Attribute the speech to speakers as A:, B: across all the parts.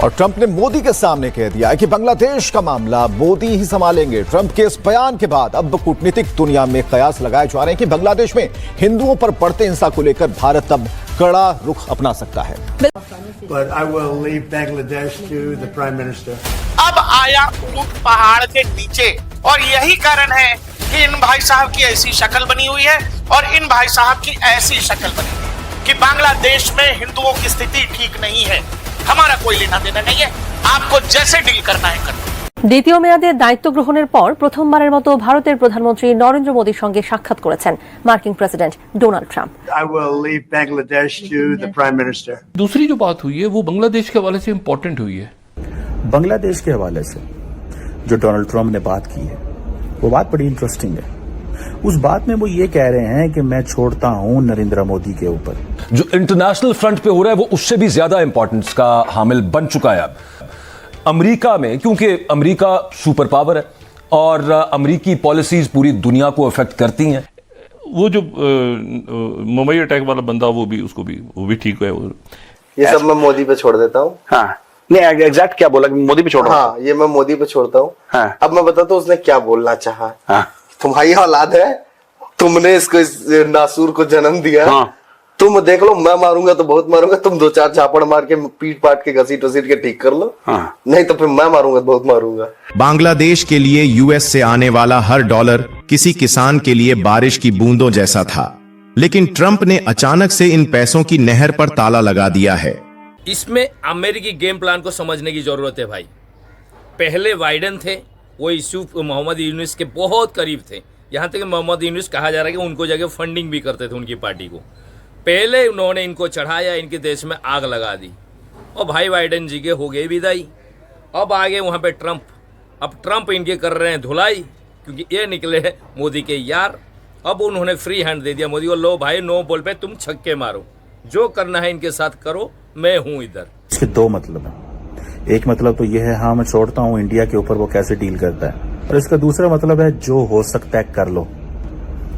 A: और ट्रंप ने मोदी के सामने कह दिया है कि बांग्लादेश का मामला मोदी ही संभालेंगे। ट्रंप के इस बयान के बाद अब कूटनीतिक दुनिया में कयास लगाए जा रहे हैं कि बांग्लादेश में हिंदुओं पर बढ़ते हिंसा को लेकर भारत अब कड़ा रुख अपना सकता है।
B: But I will leave Bangladesh to the Prime Minister.
C: अब आया ऊंट पहाड़ के नीचे और यही कारण है कि इन भाई साहब की ऐसी शक्ल बनी हुई है और इन भाई साहब की ऐसी शक्ल बनी है कि बांग्लादेश में हिंदुओं की स्थिति ठीक नहीं है। हमारा कोई लेना देना नहीं है, आपको जैसे डील करना है करना।
D: দ্বিতীয় মেয়াদে দায়িত্ব গ্রহণের পর প্রথমবারের মতো ভারতের প্রধানমন্ত্রী নরেন্দ্র মোদীর সঙ্গে সাক্ষাৎ করেছেন মার্কিন president Donald Trump.
B: I will leave Bangladesh to the Prime Minister.
E: दूसरी जो बात हुई है वो बांग्लादेश के हवाले से इम्पोर्टेंट हुई है।
F: बांग्लादेश के हवाले से जो डोनाल्ड ट्रंप ने बात की है वो बात बड़ी इंटरेस्टिंग है। उस बात में वो ये कह रहे हैं कि मैं छोड़ता हूं नरेंद्र मोदी के ऊपर।
G: जो इंटरनेशनल फ्रंट पे हो रहा है वो उससे भी ज्यादा इंपॉर्टेंस का हामिल बन चुका है अब अमेरिका में, क्योंकि अमेरिका सुपर पावर है और अमेरिकी पॉलिसीज पूरी दुनिया को अफेक्ट करती हैं।
E: वो जो मुंबई अटैक वाला बंदा वो भी ठीक है।
H: ये सब मैं मोदी पे छोड़ देता हूँ।
I: हाँ, नहीं एग्जैक्ट क्या बोला, मोदी पे छोड़ रहा हूँ।
H: हाँ, ये मैं मोदी पे छोड़ता हूँ।
I: हाँ।
H: अब मैं बताता हूँ उसने क्या बोलना चाहा।
I: हाँ।
H: तुम्हारी औलाद है, तुमने इसको इस नासूर को जन्म दिया।
I: हाँ।
H: तुम देख लो, मैं मारूंगा तो बहुत मारूंगा, तुम 2-4 झापड़ मार के पीट पाट के घसीट वसीट के ठीक कर लो।
I: हाँ।
H: नहीं तो फिर मैं मारूंगा तो बहुत मारूंगा।
J: बांग्लादेश के लिए यूएस से आने वाला हर डॉलर किसी किसान के लिए बारिश की बूंदों जैसा था, लेकिन ट्रंप ने अचानक से इन पैसों की नहर पर ताला लगा दिया है।
K: इसमें अमेरिकी गेम प्लान को समझने की जरूरत है भाई। पहले बाइडेन थे, वो इशू मोहम्मद यूनुस के बहुत करीब थे, यहाँ तक कि मोहम्मद यूनुस कहा जा रहा है कि उनको जगह फंडिंग भी करते थे उनकी पार्टी को। पहले उन्होंने इनको चढ़ाया, इनके देश में आग लगा दी और भाई बाइडेन जी के हो गए विदाई। अब आगे वहाँ पे ट्रंप, अब ट्रंप इनके कर रहे हैं धुलाई, क्योंकि ये निकले हैं मोदी के यार। अब उन्होंने फ्री हैंड दे दिया मोदी को, लो भाई नो बॉल पे तुम छक्के मारो, जो करना है इनके साथ करो, मैं हूँ इधर।
F: इसके दो मतलब है। एक मतलब तो यह है हाँ मैं छोड़ता हूँ इंडिया के ऊपर वो कैसे डील करता है, और इसका दूसरा मतलब है जो हो सकता है कर लो।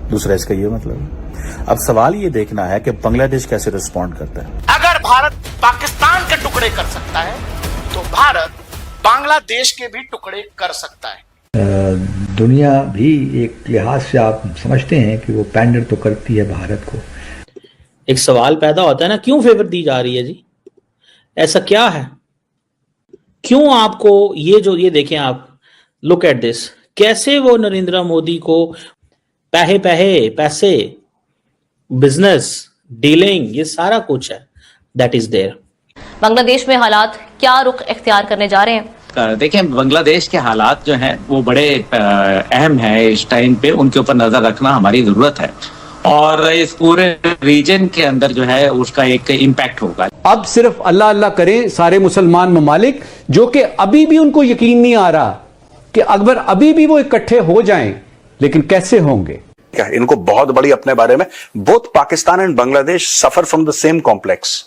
F: दूसरा इसका ये मतलब है। अब सवाल ये देखना है कि बांग्लादेश कैसे रिस्पॉन्ड करता है।
C: अगर भारत पाकिस्तान के टुकड़े कर सकता है तो भारत बांग्लादेश के भी टुकड़े कर सकता है।
L: दुनिया भी एक लिहाज से आप समझते हैं कि वो पैंडर तो करती है भारत को।
M: एक सवाल पैदा होता है ना, क्यों फेवर दी जा रही है जी? ऐसा क्या है? क्यों आपको ये देखें आप, लुक एट दिस, कैसे वो नरेंद्र मोदी को पैसे बिजनेस डीलिंग ये सारा कुछ है, दैट इज देयर।
D: बांग्लादेश में हालात क्या रुख इख्तियार करने जा रहे हैं?
N: देखें, बांग्लादेश के हालात जो हैं वो बड़े अहम है इस टाइम पे, उनके ऊपर नजर रखना हमारी जरूरत है और इस पूरे रीजन के अंदर जो है उसका एक इम्पैक्ट होगा।
O: अब सिर्फ अल्लाह अल्लाह करें सारे मुसलमान ममालिक, जो कि अभी भी उनको यकीन नहीं आ रहा कि अगर अभी भी वो इकट्ठे हो जाएं, लेकिन कैसे होंगे।
I: क्या इनको बहुत बड़ी अपने बारे में, both Pakistan and Bangladesh suffer from the same complex.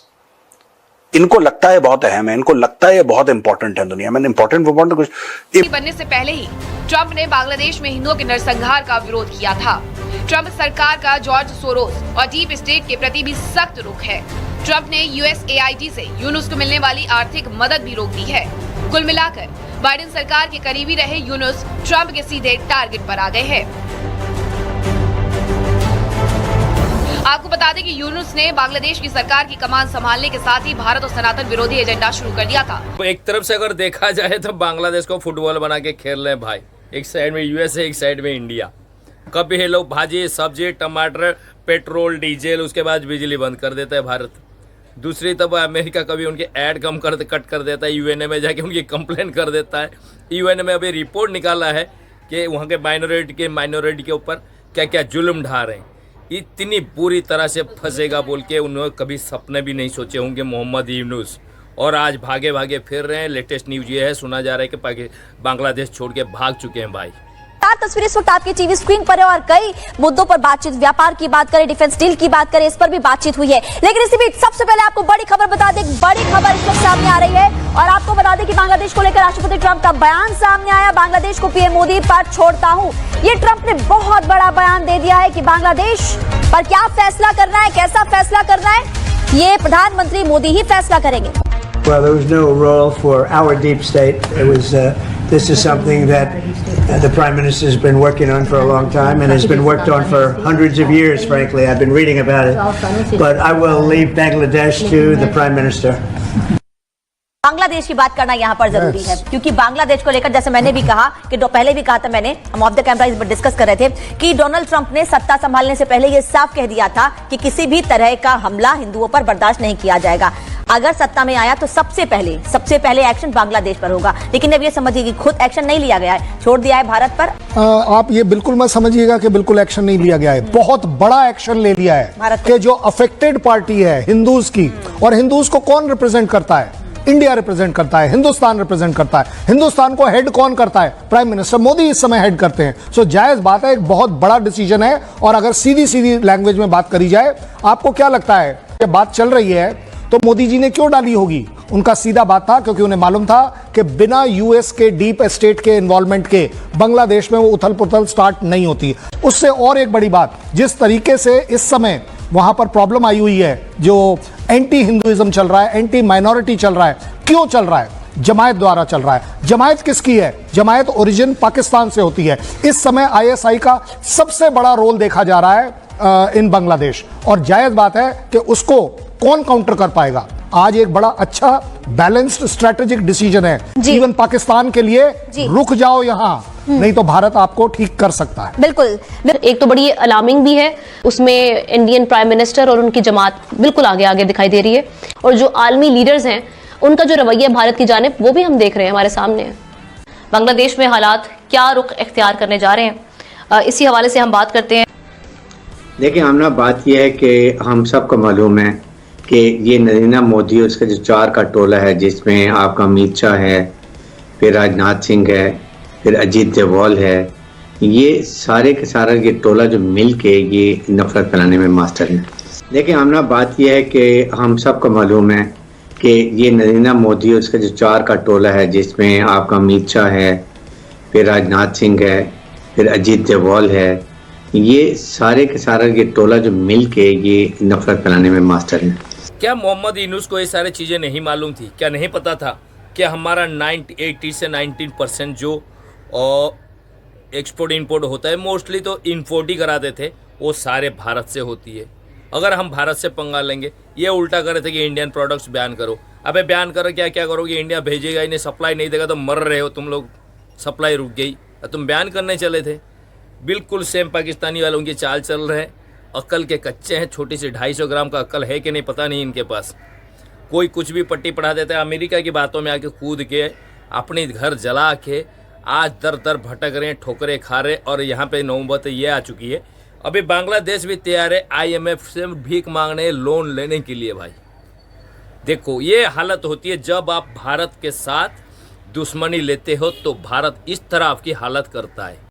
I: इनको लगता है बहुत अहम है, इनको लगता है बहुत इंपॉर्टेंट है दुनिया में। इंपॉर्टेंट कुछ
P: बनने से पहले ही ट्रंप ने बांग्लादेश में हिंदुओं के नरसंहार का विरोध किया था। ट्रंप सरकार का जॉर्ज सोरोस और डीप स्टेट के प्रति भी सख्त रुख है। ट्रंप ने USAID से यूनुस को मिलने वाली आर्थिक मदद भी रोक दी है। कुल मिलाकर बाइडेन सरकार के करीबी रहे यूनुस ट्रंप के सीधे टारगेट पर आ गए हैं। आपको बता दें कि यूनुस ने बांग्लादेश की सरकार की कमान संभालने के साथ ही भारत और सनातन विरोधी एजेंडा शुरू कर दिया था।
K: एक तरफ से अगर देखा जाए तो बांग्लादेश को फुटबॉल बना के खेल रहे हैं भाई, एक साइड में यूएस है, एक साइड में इंडिया। कभी ये लोग भाजी सब्जी टमाटर पेट्रोल डीजल, उसके बाद बिजली बंद कर देता है भारत। दूसरी तरफ अमेरिका कभी उनके ऐड कट कर देता है, यूएनए में जाके उनकी कंप्लेन कर देता है। यूएनए में अभी रिपोर्ट निकाला है कि वहाँ के माइनॉरिटी के ऊपर क्या क्या जुल्म ढा रहे हैं। इतनी बुरी तरह से फंसेगा बोल के उन्होंने कभी सपने भी नहीं सोचे होंगे मोहम्मद यूनुस, और आज भागे भागे फिर रहे हैं। लेटेस्ट न्यूज ये है, सुना जा रहा है कि बांग्लादेश छोड़ के भाग चुके हैं भाई।
Q: तस्वीर इस वक्त आपकी टीवी स्क्रीन पर है और कई मुद्दों पर बातचीत, व्यापार की बात करें, डिफेंस डील की बात करें, इस पर भी बातचीत हुई है। लेकिन इसी बीच सबसे पहले आपको बड़ी खबर बता दें, बड़ी खबर इस वक्त सामने आ रही है और आपको बता दें कि बांग्लादेश को लेकर राष्ट्रपति ट्रंप का बयान सामने आया। बांग्लादेश को पीएम मोदी पर छोड़ता हूं, ये ट्रंप ने बहुत बड़ा बयान दे दिया है कि बांग्लादेश पर क्या फैसला करना है, कैसा फैसला करना है, ये प्रधानमंत्री मोदी ही फैसला करेंगे।
B: Well, there was no role for our deep state. It was. This is something that the Prime Minister has been working on for a long time and has been worked on for hundreds of years, frankly. I've been reading about it. But I will leave Bangladesh to the Prime Minister.
Q: Bangladesh की बात करना यहाँ पर जरूरी है, क्योंकि बांग्लादेश को लेकर जैसे मैंने भी कहा कि पहले भी कहा था मैंने, हम ऑफ द कैमरा इस पर डिस्कस कर रहे थे कि डोनाल्ड ट्रंप ने सत्ता संभालने से पहले ये साफ कह दिया था कि किसी भी तरह का हमला हिंदुओं पर बर्दाश्त नहीं किया जाएगा। अगर सत्ता में आया तो सबसे पहले एक्शन बांग्लादेश पर होगा, लेकिन अब ये समझिए कि खुद एक्शन नहीं लिया गया है, छोड़ दिया है भारत पर।
R: आप ये बिल्कुल मत समझिएगा कि बिल्कुल एक्शन नहीं लिया गया है, बहुत बड़ा एक्शन ले लिया है कि जो अफेक्टेड पार्टी है हिंदूज की, और हिंदूज को कौन रिप्रेजेंट करता है? इंडिया रिप्रेजेंट करता है, हिंदुस्तान रिप्रेजेंट करता है। हिंदुस्तान को हेड कौन करता है? प्राइम मिनिस्टर मोदी इस समय हेड करते हैं। सो जायज बात है, एक बहुत बड़ा डिसीजन है। और अगर सीधी लैंग्वेज में बात करी जाए, आपको क्या लगता है कि बात चल रही है तो मोदी जी ने क्यों डाली होगी? उनका सीधा बात था, क्योंकि उन्हें मालूम था कि बिना यूएस के डीप स्टेट के इन्वॉल्वमेंट के बांग्लादेश में वो उथल पुथल स्टार्ट नहीं होती। उससे और एक बड़ी बात, जिस तरीके से इस समय वहां पर प्रॉब्लम आई हुई है, जो एंटी हिंदुइज्म चल रहा है, एंटी माइनॉरिटी चल रहा है, क्यों चल रहा है? जमायत द्वारा चल रहा है। जमायत किसकी है? जमायत ओरिजिन पाकिस्तान से होती है। इस समय आईएसआई का सबसे बड़ा रोल देखा जा रहा है इन बांग्लादेश, और जायज बात है कि उसको कौन काउंटर कर पाएगा? आज एक बड़ा अच्छा बैलेंस्ड स्ट्रेटेजिक डिसीजन है इवन पाकिस्तान के लिए, रुक जाओ यहां, नहीं तो भारत आपको ठीक कर सकता है।
D: बिल्कुल, एक तो बड़ी अलार्मिंग भी है, उसमें इंडियन प्राइम मिनिस्टर और उनकी जमात बिल्कुल आगे दिखाई दे रही है, और जो आलमी लीडर्स हैं उनका जो रवैया भारत की जानिब, वो भी हम देख रहे हैं, हमारे सामने है। बांग्लादेश में हालात क्या रुख इख्तियार करने जा रहे हैं, इसी हवाले से हम बात करते हैं।
S: देखिए आमना, बात यह है कि हम सबको मालूम है कि ये नरेंद्र मोदी और उसका जो चार का टोला है, जिसमें आपका अमित शाह है, फिर राजनाथ सिंह है, फिर अजीत डोभाल है, ये सारे के सारा ये टोला जो मिल के ये नफरत फैलाने में मास्टर है। देखिए आमना, बात यह है कि हम सबको मालूम है कि ये नरेंद्र मोदी और उसका जो चार का टोला है, जिसमें आपका अमित शाह है, फिर राजनाथ सिंह है, फिर अजीत डोभाल है, ये सारे के सारा ये टोला जो मिल के ये नफरत फैलाने में मास्टर है।
K: क्या मोहम्मद यूनुस को ये सारी चीज़ें नहीं मालूम थी? क्या नहीं पता था कि हमारा 80 से 19% जो एक्सपोर्ट इंपोर्ट होता है, मोस्टली तो इंपोर्ट ही कराते थे, वो सारे भारत से होती है। अगर हम भारत से पंगा लेंगे, ये उल्टा करे थे कि इंडियन प्रोडक्ट्स बैन करो। अबे बैन करो, क्या करोगे? इंडिया भेजेगा, इन्हें सप्लाई नहीं देगा तो मर रहे हो तुम लोग, सप्लाई रुक गई, तुम बैन करने चले थे। बिल्कुल सेम पाकिस्तानी वालों की चाल चल रहे हैं। अक्ल के कच्चे हैं, छोटी सी 250 ग्राम का अक्ल है कि नहीं पता नहीं इनके पास। कोई कुछ भी पट्टी पढ़ा देता है, अमेरिका की बातों में आके कूद के अपने घर जला के आज दर दर भटक रहे हैं, ठोकरे खा रहे। और यहाँ पे नौबत ये आ चुकी है, अभी बांग्लादेश भी तैयार है IMF से भीख मांगने, लोन लेने के लिए। भाई देखो, ये हालत होती है जब आप भारत के साथ दुश्मनी लेते हो, तो भारत इस तरह आपकी हालत करता है।